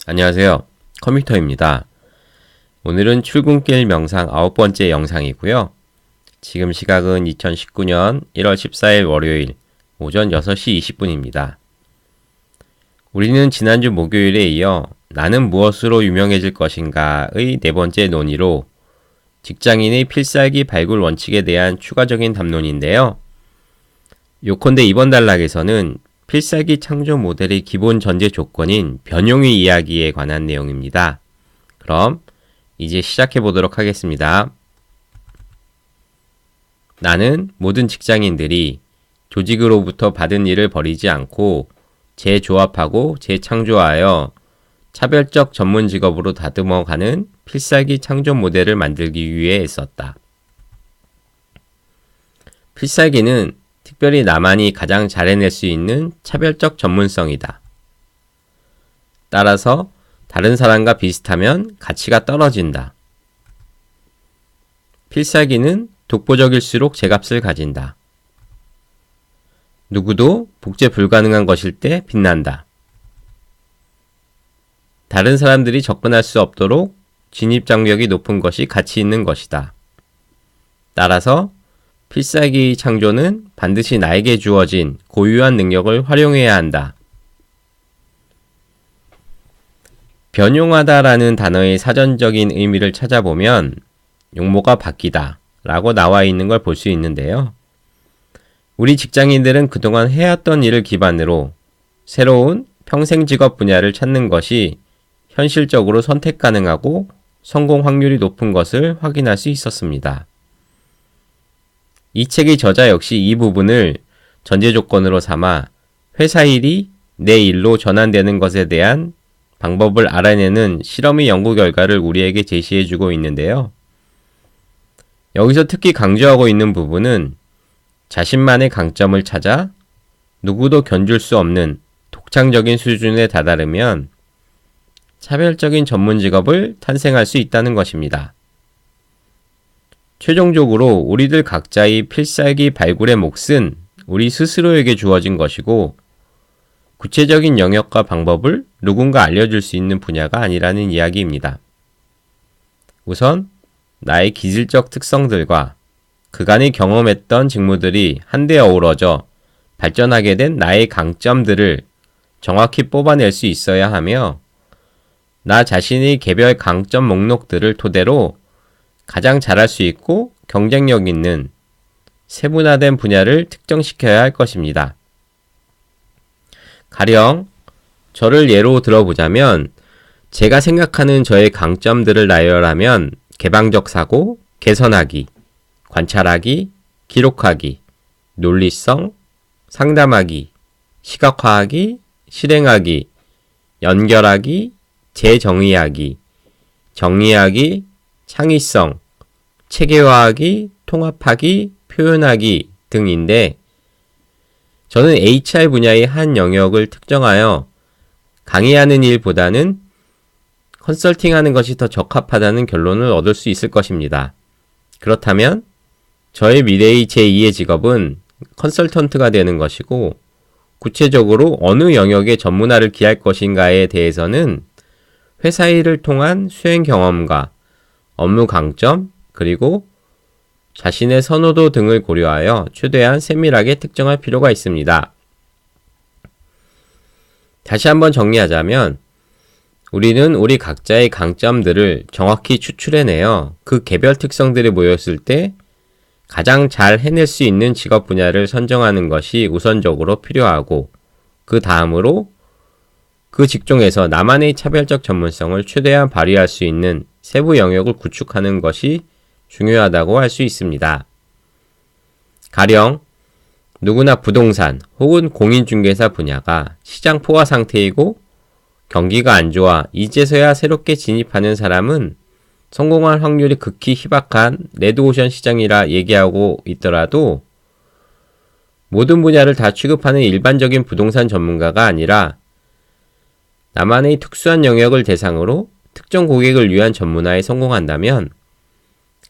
안녕하세요. 컴퓨터입니다. 오늘은 출근길 명상 9번째 영상이고요. 지금 시각은 2019년 1월 14일 월요일 오전 6시 20분입니다. 우리는 지난주 목요일에 이어 나는 무엇으로 유명해질 것인가의 네 번째 논의로 직장인의 필살기 발굴 원칙에 대한 추가적인 담론인데요. 요컨대 이번 단락에서는 필살기 창조 모델의 기본 전제 조건인 변용의 이야기에 관한 내용입니다. 그럼 이제 시작해 보도록 하겠습니다. 나는 모든 직장인들이 조직으로부터 받은 일을 버리지 않고 재조합하고 재창조하여 차별적 전문 직업으로 다듬어가는 필살기 창조 모델을 만들기 위해 애썼다. 필살기는 특별히 나만이 가장 잘 해낼 수 있는 차별적 전문성이다. 따라서 다른 사람과 비슷하면 가치가 떨어진다. 필살기는 독보적일수록 제값을 가진다. 누구도 복제 불가능한 것일 때 빛난다. 다른 사람들이 접근할 수 없도록 진입장벽이 높은 것이 가치 있는 것이다. 따라서 필살기 창조는 반드시 나에게 주어진 고유한 능력을 활용해야 한다. 변용하다라는 단어의 사전적인 의미를 찾아보면 용모가 바뀌다 라고 나와 있는 걸 볼 수 있는데요. 우리 직장인들은 그동안 해왔던 일을 기반으로 새로운 평생 직업 분야를 찾는 것이 현실적으로 선택 가능하고 성공 확률이 높은 것을 확인할 수 있었습니다. 이 책의 저자 역시 이 부분을 전제 조건으로 삼아 회사 일이 내 일로 전환되는 것에 대한 방법을 알아내는 실험의 연구 결과를 우리에게 제시해주고 있는데요. 여기서 특히 강조하고 있는 부분은 자신만의 강점을 찾아 누구도 견줄 수 없는 독창적인 수준에 다다르면 차별적인 전문 직업을 탄생할 수 있다는 것입니다. 최종적으로 우리들 각자의 필살기 발굴의 몫은 우리 스스로에게 주어진 것이고 구체적인 영역과 방법을 누군가 알려줄 수 있는 분야가 아니라는 이야기입니다. 우선 나의 기질적 특성들과 그간의 경험했던 직무들이 한데 어우러져 발전하게 된 나의 강점들을 정확히 뽑아낼 수 있어야 하며 나 자신의 개별 강점 목록들을 토대로 가장 잘할 수 있고 경쟁력 있는 세분화된 분야를 특정시켜야 할 것입니다. 가령 저를 예로 들어보자면 제가 생각하는 저의 강점들을 나열하면 개방적 사고, 개선하기, 관찰하기, 기록하기, 논리성, 상담하기, 시각화하기, 실행하기, 연결하기, 재정의하기, 정의하기, 창의성, 체계화하기, 통합하기, 표현하기 등인데 저는 HR 분야의 한 영역을 특정하여 강의하는 일보다는 컨설팅하는 것이 더 적합하다는 결론을 얻을 수 있을 것입니다. 그렇다면 저의 미래의 제2의 직업은 컨설턴트가 되는 것이고 구체적으로 어느 영역의 전문화를 기할 것인가에 대해서는 회사 일을 통한 수행 경험과 업무 강점, 그리고 자신의 선호도 등을 고려하여 최대한 세밀하게 특정할 필요가 있습니다. 다시 한번 정리하자면 우리는 우리 각자의 강점들을 정확히 추출해내어 그 개별 특성들이 모였을 때 가장 잘 해낼 수 있는 직업 분야를 선정하는 것이 우선적으로 필요하고 그 다음으로 그 직종에서 나만의 차별적 전문성을 최대한 발휘할 수 있는 세부 영역을 구축하는 것이 중요하다고 할 수 있습니다. 가령 누구나 부동산 혹은 공인중개사 분야가 시장 포화 상태이고 경기가 안 좋아 이제서야 새롭게 진입하는 사람은 성공할 확률이 극히 희박한 레드오션 시장이라 얘기하고 있더라도 모든 분야를 다 취급하는 일반적인 부동산 전문가가 아니라 나만의 특수한 영역을 대상으로 특정 고객을 위한 전문화에 성공한다면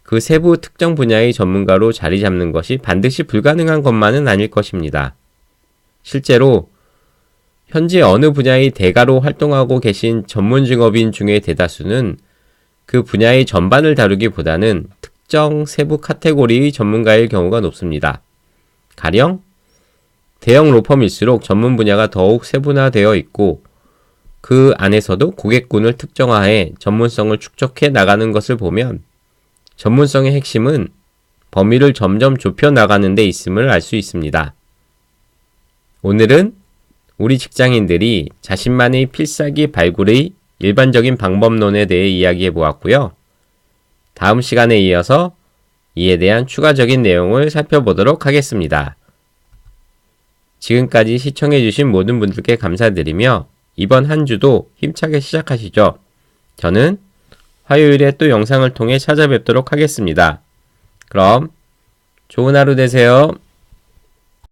그 세부 특정 분야의 전문가로 자리 잡는 것이 반드시 불가능한 것만은 아닐 것입니다. 실제로 현재 어느 분야의 대가로 활동하고 계신 전문 직업인 중에 대다수는 그 분야의 전반을 다루기보다는 특정 세부 카테고리의 전문가일 경우가 높습니다. 가령 대형 로펌일수록 전문 분야가 더욱 세분화되어 있고 그 안에서도 고객군을 특정화해 전문성을 축적해 나가는 것을 보면 전문성의 핵심은 범위를 점점 좁혀 나가는 데 있음을 알 수 있습니다. 오늘은 우리 직장인들이 자신만의 필살기 발굴의 일반적인 방법론에 대해 이야기해 보았고요. 다음 시간에 이어서 이에 대한 추가적인 내용을 살펴보도록 하겠습니다. 지금까지 시청해주신 모든 분들께 감사드리며 이번 한 주도 힘차게 시작하시죠. 저는 화요일에 또 영상을 통해 찾아뵙도록 하겠습니다. 그럼 좋은 하루 되세요.